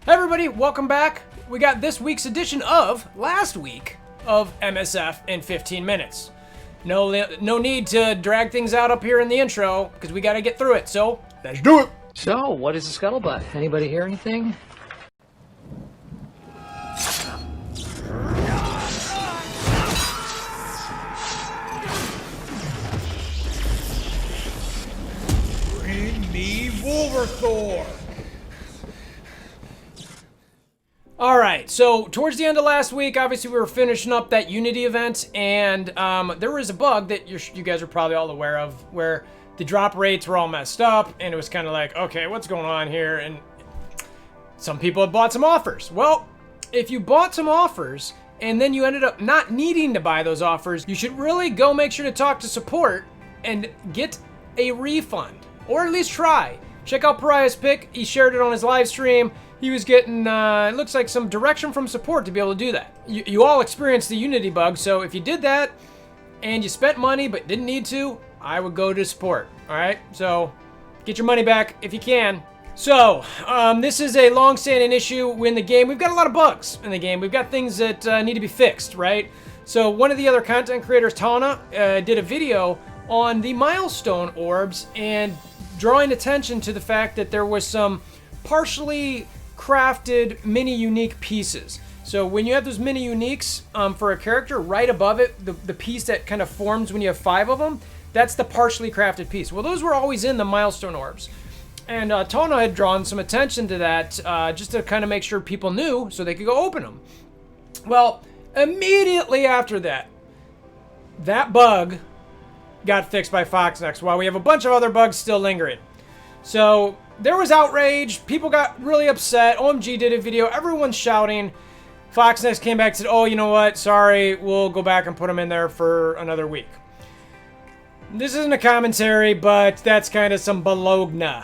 Hey everybody, welcome back. We got this week's edition of last week of MSF in 15 minutes. No need to drag things out up here in the intro because we got to get through it. So let's do it. So, what is the scuttlebutt? Anybody hear anything? Bring me WolverThor. All right, so towards the end of last week, obviously we were finishing up that Unity event, and there was a bug that you guys are probably all aware of, where the drop rates were all messed up, and it was kind of like, okay, what's going on here? And some people had bought some offers. Well, if you bought some offers, and then you ended up not needing to buy those offers, you should really go make sure to talk to support and get a refund, or at least try. Check out Pariah's pick. He shared it on his live stream. He was getting, it looks like some direction from support to be able to do that. You all experienced the Unity bug, so if you did that and you spent money but didn't need to, I would go to support, all right? So get your money back if you can. So this is a long-standing issue in the game. We've got a lot of bugs in the game. We've got things that need to be fixed, right? So one of the other content creators, Tana, did a video on the milestone orbs and drawing attention to the fact that there was some partially crafted mini unique pieces. So when you have those mini uniques for a character, right above it, the piece that kind of forms when you have 5 of them, that's the partially crafted piece. Well, those were always in the milestone orbs. And Tona had drawn some attention to that just to kind of make sure people knew so they could go open them. Well, immediately after that, that bug got fixed by FoxNext while we have a bunch of other bugs still lingering. So there was outrage. People got really upset. OMG did a video. Everyone's shouting. FoxNext came back and said, oh, you know what? Sorry, we'll go back and put them in there for another week. This isn't a commentary, but that's kind of some baloney,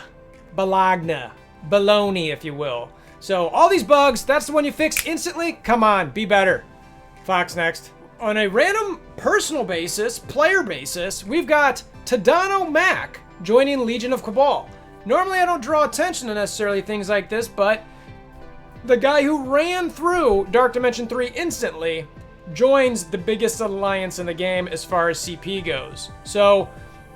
if you will. So all these bugs, that's the one you fix instantly? Come on, be better. FoxNext. On a random personal basis, player basis, we've got Tadano Mac joining Legion of Cabal. Normally I don't draw attention to necessarily things like this, but the guy who ran through Dark Dimension 3 instantly joins the biggest alliance in the game as far as CP goes. So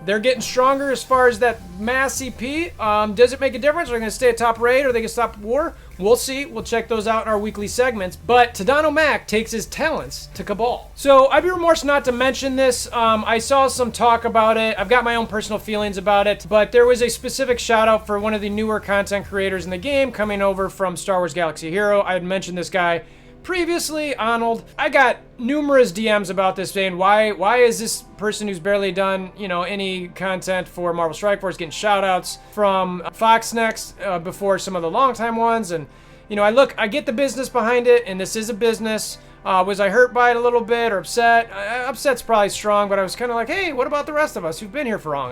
they're getting stronger as far as that mass CP. Does it make a difference? Are they going to stay at top raid or are they going to stop war? We'll see. We'll check those out in our weekly segments. But Tadano Mac takes his talents to Cabal. So I'd be remorse not to mention this. I saw some talk about it. I've got my own personal feelings about it. But there was a specific shout out for one of the newer content creators in the game coming over from Star Wars Galaxy Hero. I had mentioned this guy previously, Arnold. I got numerous DMs about this saying, why is this person who's barely done, any content for Marvel Strike Force getting shout-outs from FoxNext before some of the longtime ones? And, I get the business behind it, and this is a business. Was I hurt by it a little bit or upset? Upset's probably strong, but I was kind of like, hey, what about the rest of us who've been here for long?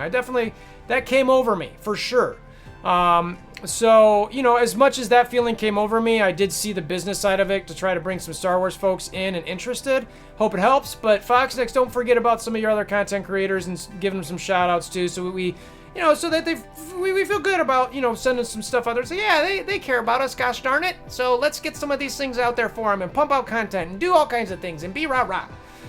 That came over me, for sure. So, as much as that feeling came over me, I did see the business side of it to try to bring some Star Wars folks in and interested. Hope it helps, but FoxNext, don't forget about some of your other content creators and give them some shout outs too, so we so that we feel good about, sending some stuff out there and say, yeah, they care about us, gosh darn it. So let's get some of these things out there for them and pump out content and do all kinds of things and be rah-rah.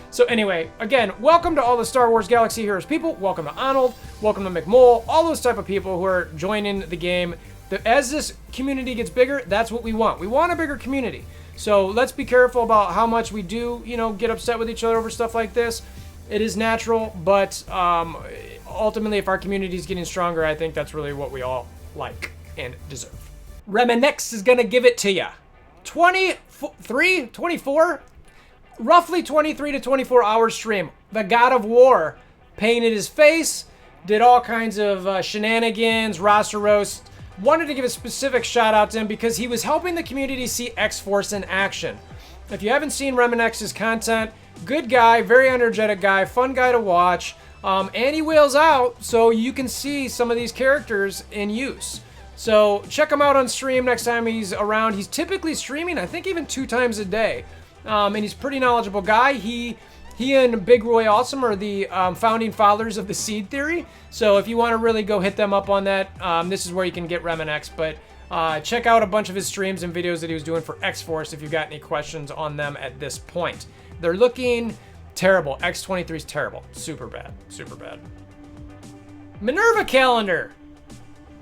So anyway, again, welcome to all the Star Wars Galaxy Heroes people. Welcome to Arnold. Welcome to McMole. All those type of people who are joining the game. As this community gets bigger, that's what we want. We want a bigger community. So let's be careful about how much we do, get upset with each other over stuff like this. It is natural, but ultimately, if our community is getting stronger, I think that's really what we all like and deserve. Reminex is going to give it to you. 24, roughly 23 to 24 hour stream. The God of War painted his face, did all kinds of shenanigans, roster roasts. Wanted to give a specific shout out to him because he was helping the community see X-Force in action. If you haven't seen Reminex's content, good guy, very energetic guy, fun guy to watch, and he wheels out so you can see some of these characters in use. So check him out on stream next time he's around. He's typically streaming, I think even 2 times a day, and he's a pretty knowledgeable guy. He and Big Roy Awesome are the founding fathers of the seed theory. So if you want to really go hit them up on that, this is where you can get Reminex. But Check out a bunch of his streams and videos that he was doing for X-Force if you've got any questions on them at this point. They're looking terrible. X-23 is terrible. Super bad. Super bad. Minerva Calendar.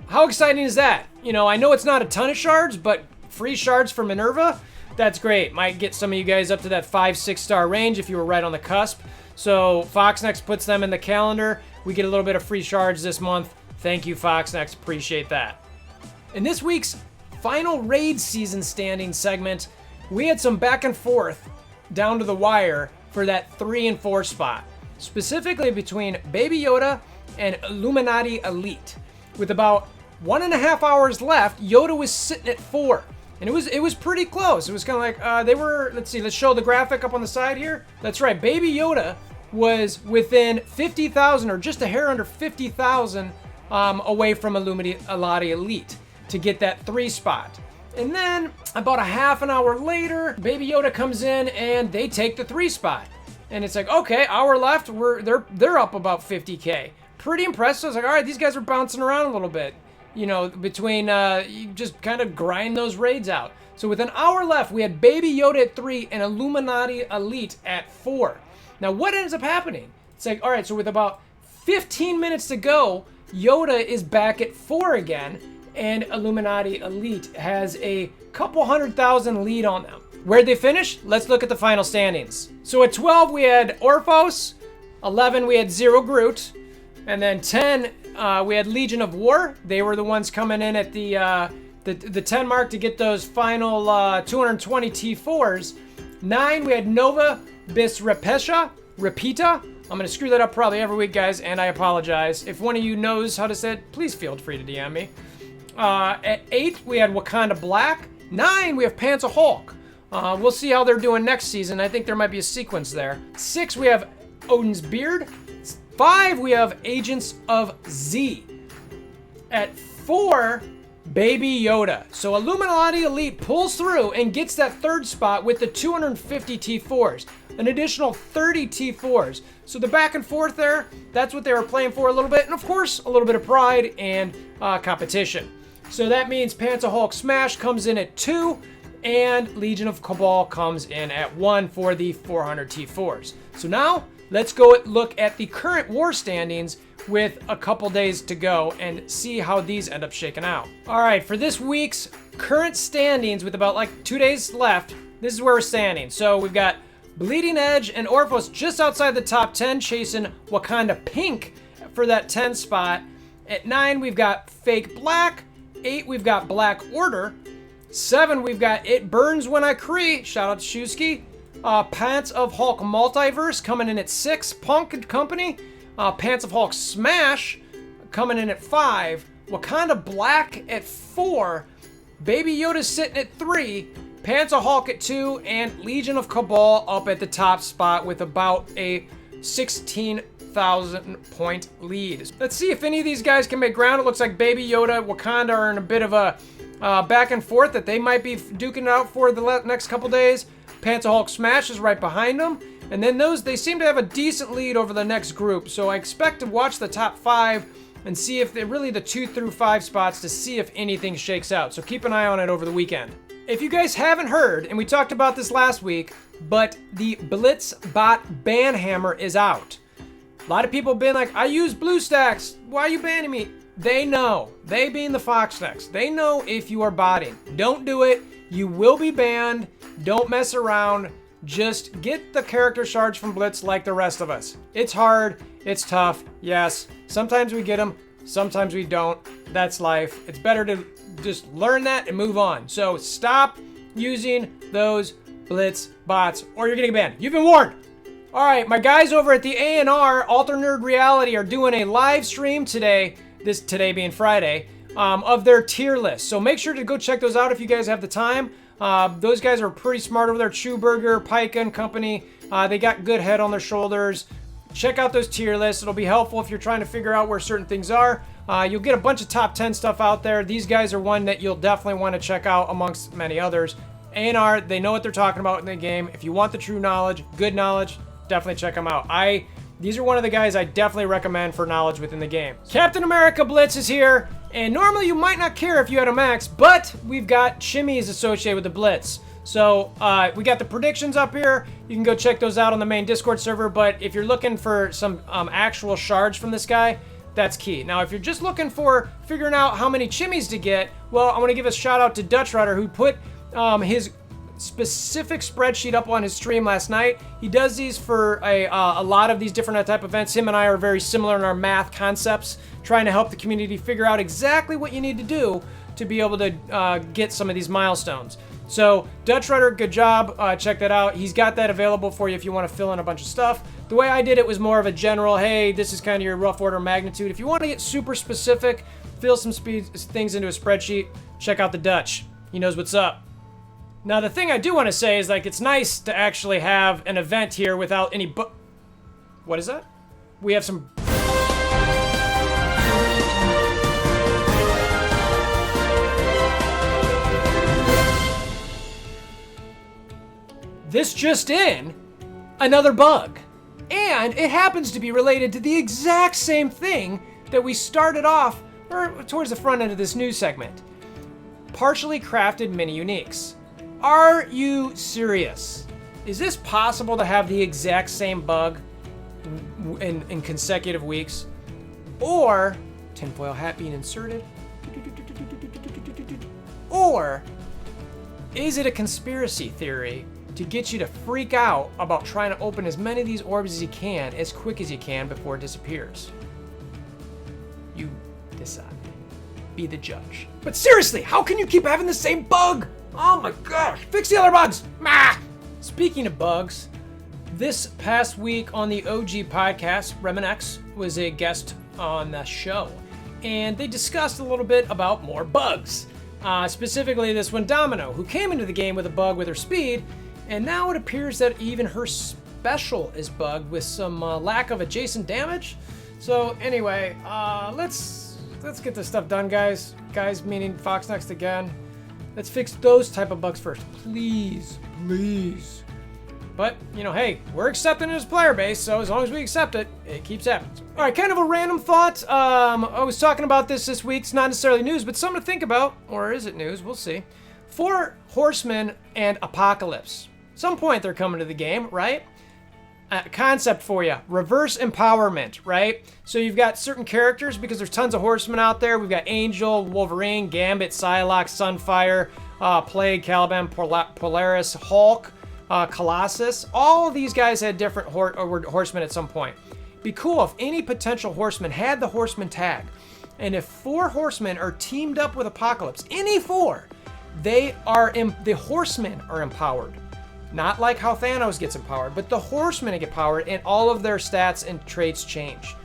How exciting is that? You know, I know it's not a ton of shards, but free shards for Minerva? That's great. Might get some of you guys up to that 5-6 star range if you were right on the cusp. So Foxnext puts them in the calendar. We get a little bit of free shards this month. Thank you, Foxnext. Appreciate that. In this week's final raid season standing segment, we had some back and forth down to the wire for that 3 and 4 spot, specifically between Baby Yoda and Illuminati Elite. With about 1.5 hours left, Yoda was sitting at 4, and it was pretty close. It was kind of like they were. Let's see. Let's show the graphic up on the side here. That's right. Baby Yoda was within 50,000, or just a hair under 50,000, away from Illuminati Elite to get that 3 spot. And then about a half an hour later, Baby Yoda comes in and they take the 3 spot. And it's like, okay, hour left. They're up about 50K. Pretty impressive. I was like, all right, these guys are bouncing around a little bit. You know, between you just kind of grind those raids out. So with an hour left, we had Baby Yoda at 3 and Illuminati Elite at 4. Now what ends up happening? It's like, all right, so with about 15 minutes to go, Yoda is back at 4 again, and Illuminati Elite has a couple 100,000 lead on them. Where'd they finish? Let's look at the final standings. So at 12, we had Orphos. 11, we had Zero Groot. And then 10, we had Legion of War. They were the ones coming in at the 10 mark to get those final 220 T4s. 9, we had Nova Bis Repeta. I'm going to screw that up probably every week, guys, and I apologize. If one of you knows how to say it, please feel free to DM me. At 8, we had Wakanda Black. 9, we have Pants of Hulk. We'll see how they're doing next season. I think there might be a sequence there. 6, we have Odin's Beard. 5, we have Agents of Z. At 4, Baby Yoda. So Illuminati Elite pulls through and gets that 3rd spot with the 250 T4s. An additional 30 T4s. So the back and forth there, that's what they were playing for a little bit. And of course, a little bit of pride and competition. So that means Pants of Hulk Smash comes in at 2. And Legion of Cabal comes in at 1 for the 400 T4s. So now, let's go look at the current war standings with a couple days to go and see how these end up shaking out. All right, for this week's current standings with about like 2 days left, this is where we're standing. So we've got Bleeding Edge and Orphos just outside the top 10, chasing Wakanda Pink for that 10 spot. At 9, we've got Fake Black. 8, we've got Black Order. 7, we've got It Burns When I Cree. Shout out to Shusky. Pants of Hulk Multiverse coming in at 6. Punk and Company. Pants of Hulk Smash coming in at 5. Wakanda Black at 4. Baby Yoda's sitting at 3. Pants of Hulk at 2. And Legion of Cabal up at the top spot with about a 16,000 point lead. Let's see if any of these guys can make ground. It looks like Baby Yoda, Wakanda are in a bit of a back and forth that they might be duking it out for the next couple days. Pants of Hulk Smash is right behind them. And then they seem to have a decent lead over the next group. So I expect to watch the top 5 and see if they're really the 2 through 5 spots to see if anything shakes out. So keep an eye on it over the weekend. If you guys haven't heard, and we talked about this last week, but the Blitz bot ban hammer is out. A lot of people have been like, I use BlueStacks. Why are you banning me? They know. They being the Foxnext. They know if you are botting. Don't do it. You will be banned. Don't mess around. Just get the character shards from Blitz like the rest of us. It's hard. It's tough. Yes. Sometimes we get them. Sometimes we don't. That's life. It's better to just learn that and move on. So stop using those Blitz bots or you're getting banned. You've been warned. All right. My guys over at the A&R, Alter Nerd Reality, are doing a live stream today. Today being Friday, of their tier list. So make sure to go check those out if you guys have the time. Those guys are pretty smart over there. Chewburger, Pika and Company. They got good head on their shoulders. Check out those tier lists. It'll be helpful if you're trying to figure out where certain things are. You'll get a bunch of top 10 stuff out there. These guys are one that you'll definitely want to check out amongst many others. A&R, they know what they're talking about in the game. If you want the true knowledge, good knowledge, definitely check them out. I These are one of the guys I definitely recommend for knowledge within the game. Captain America Blitz is here, and normally you might not care if you had a max, but we've got shimmies associated with the Blitz. So we got the predictions up here. You can go check those out on the main Discord server, but if you're looking for some actual shards from this guy, that's key. Now, if you're just looking for figuring out how many shimmies to get, well, I want to give a shout out to Dutch Rudder, who put his specific spreadsheet up on his stream last night. He does these for a lot of these different type of events. Him and I are very similar in our math concepts, trying to help the community figure out exactly what you need to do to be able to get some of these milestones. So Dutch Rudder, good job. Check that out. He's got that available for you if you want to fill in a bunch of stuff. The way I did it was more of a general, hey, this is kind of your rough order of magnitude. If you want to get super specific, fill some things into a spreadsheet, check out the Dutch. He knows what's up. Now, the thing I do want to say is, like, it's nice to actually have an event here without any What is that? We have some... This just in, another bug. And it happens to be related to the exact same thing that we started off towards the front end of this news segment. Partially crafted mini uniques. Are you serious? Is this possible to have the exact same bug in consecutive weeks? Or, tinfoil hat being inserted? Or, is it a conspiracy theory to get you to freak out about trying to open as many of these orbs as you can, as quick as you can before it disappears? You decide. Be the judge. But seriously, how can you keep having the same bug? Oh my gosh, fix the other bugs! Ah! Speaking of bugs, this past week on the OG podcast, Reminex was a guest on the show, and they discussed a little bit about more bugs. Specifically this one, Domino, who came into the game with a bug with her speed, and now it appears that even her special is bugged with some lack of adjacent damage. So anyway, let's get this stuff done, guys. Guys, meaning Foxnext again. Let's fix those type of bugs first, please, please. But, you know, hey, we're accepting it as player base, so as long as we accept it, it keeps happening. All right, kind of a random thought. I was talking about this week. It's not necessarily news, but something to think about. Or is it news? We'll see. 4 Horsemen and Apocalypse. Some point they're coming to the game, right? Concept for you, reverse empowerment, right? So you've got certain characters, because there's tons of horsemen out there. We've got Angel, Wolverine, Gambit, Psylocke, Sunfire, Plague, Caliban, Polaris, Hulk, Colossus. All of these guys had different horsemen at some point. Be cool if any potential horseman had the horseman tag. And if 4 horsemen are teamed up with Apocalypse, any 4, the horsemen are empowered. Not like how Thanos gets empowered, but the horsemen get powered and all of their stats and traits change.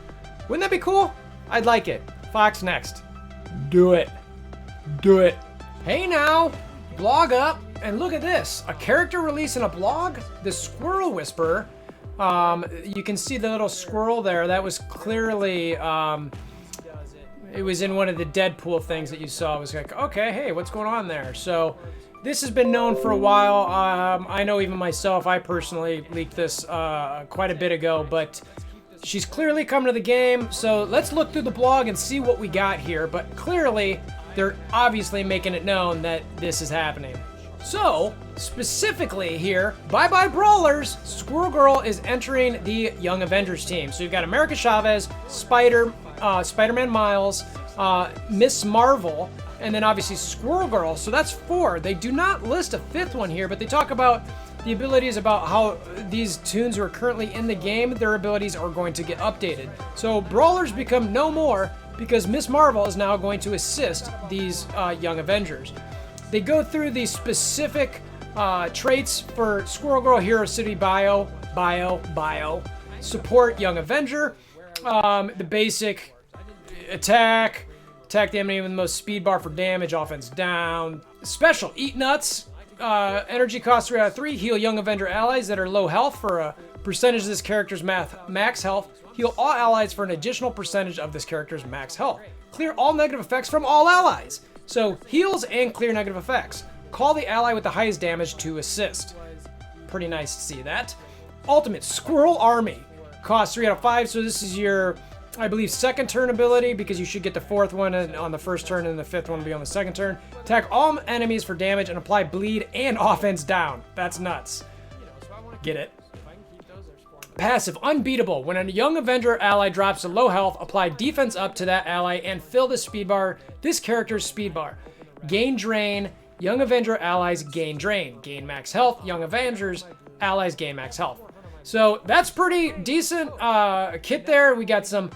Wouldn't that be cool? I'd like it. Foxnext. Do it. Do it. Hey now, blog up, and look at this. A character release in a blog? The Squirrel Whisperer. You can see the little squirrel there. That was clearly, it was in one of the Deadpool things that you saw. It was like, okay, hey, what's going on there? So, this has been known for a while. I know even myself, I personally leaked this quite a bit ago, but she's clearly come to the game. So let's look through the blog and see what we got here. But clearly, they're obviously making it known that this is happening. So, specifically here, bye-bye Brawlers, Squirrel Girl is entering the Young Avengers team. So you've got America Chavez, Spider-Man Miles, Miss Marvel, and then obviously Squirrel Girl. So that's 4. They do not list a 5th one here, but they talk about the abilities about how these tunes who are currently in the game, their abilities are going to get updated. So Brawlers become no more because Miss Marvel is now going to assist these Young Avengers. They go through the specific traits for Squirrel Girl: Hero City Bio, Support Young Avenger, the basic attack the enemy with the most speed bar for damage, offense down. Special, Eat Nuts, energy cost 3 out of 3, heal Young Avenger allies that are low health for a percentage of this character's max health, heal all allies for an additional percentage of this character's max health. Clear all negative effects from all allies. So heals and clear negative effects. Call the ally with the highest damage to assist. Pretty nice to see that. Ultimate, Squirrel Army. costs 3 out of 5, so this is your, I believe, second turn ability, because you should get the fourth one on the first turn and the fifth one will be on the second turn. Attack all enemies for damage and apply bleed and offense down. That's nuts. Get it? Passive, Unbeatable. When a young Avenger ally drops to low health, apply defense up to that ally and fill the speed bar, this character's speed bar. Gain Drain. Young Avenger allies gain Drain. Gain max health. Young Avengers allies gain max health. So that's pretty decent kit there. We got some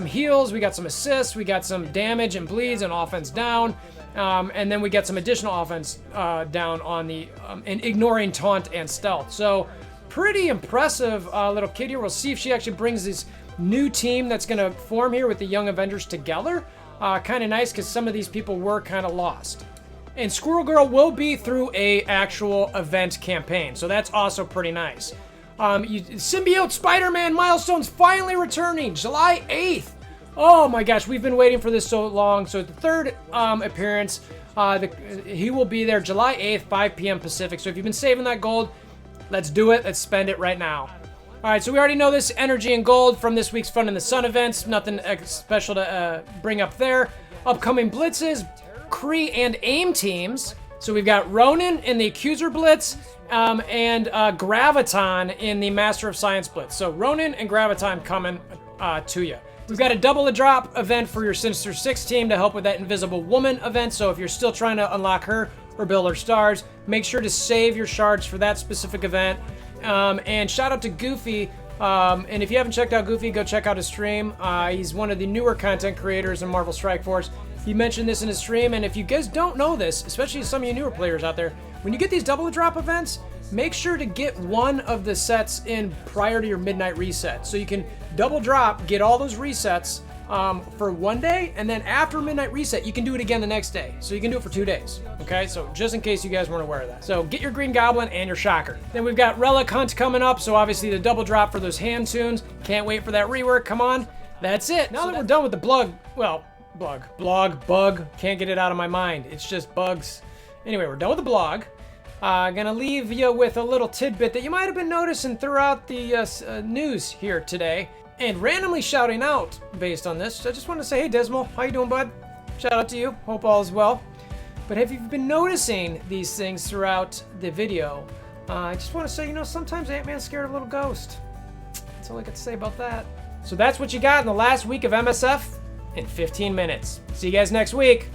heals, we got some assists, we got some damage and bleeds and offense down, and then we get some additional offense down on the and ignoring taunt and stealth. So pretty impressive little kit here. We'll see if she actually brings this new team that's going to form here with the Young Avengers together. Kind of nice because some of these people were kind of lost. And Squirrel Girl will be through a actual event campaign, so that's also pretty nice. Symbiote Spider-Man Milestones finally returning July 8th. Oh my gosh, we've been waiting for this so long. So the third appearance, he will be there July 8th, 5 p.m. Pacific. So if you've been saving that gold, let's do it. Let's spend it right now. All right, so we already know this energy and gold from this week's Fun in the Sun events. Nothing special to bring up there. Upcoming blitzes, Kree and AIM teams. So we've got Ronin in the Accuser Blitz and Graviton in the Master of Science Blitz. So Ronin and Graviton coming to you. We've got a double a drop event for your Sinister Six team to help with that Invisible Woman event. So if you're still trying to unlock her or build her stars, make sure to save your shards for that specific event. And shout out to Goofy. And if you haven't checked out Goofy, go check out his stream. He's one of the newer content creators in Marvel Strike Force. He mentioned this in his stream, and if you guys don't know this, especially some of you newer players out there, when you get these double drop events, make sure to get one of the sets in prior to your midnight reset. So you can double drop, get all those resets for one day, and then after midnight reset, you can do it again the next day. So you can do it for 2 days, okay? So just in case you guys weren't aware of that. So get your Green Goblin and your Shocker. Then we've got Relic Hunt coming up, so obviously the double drop for those hand tunes. Can't wait for that rework, come on. That's it. Now that we're done with the bug, can't get it out of my mind. It's just bugs. Anyway, we're done with the blog. Gonna leave you with a little tidbit that you might have been noticing throughout the news here today. And randomly shouting out based on this, I just want to say, hey Dismal, how you doing, bud? Shout out to you, hope all is well. But have you been noticing these things throughout the video? I just want to say, sometimes Ant-Man's scared of a little ghost. That's all I got to say about that. So that's what you got in the last week of MSF in 15 minutes. See you guys next week.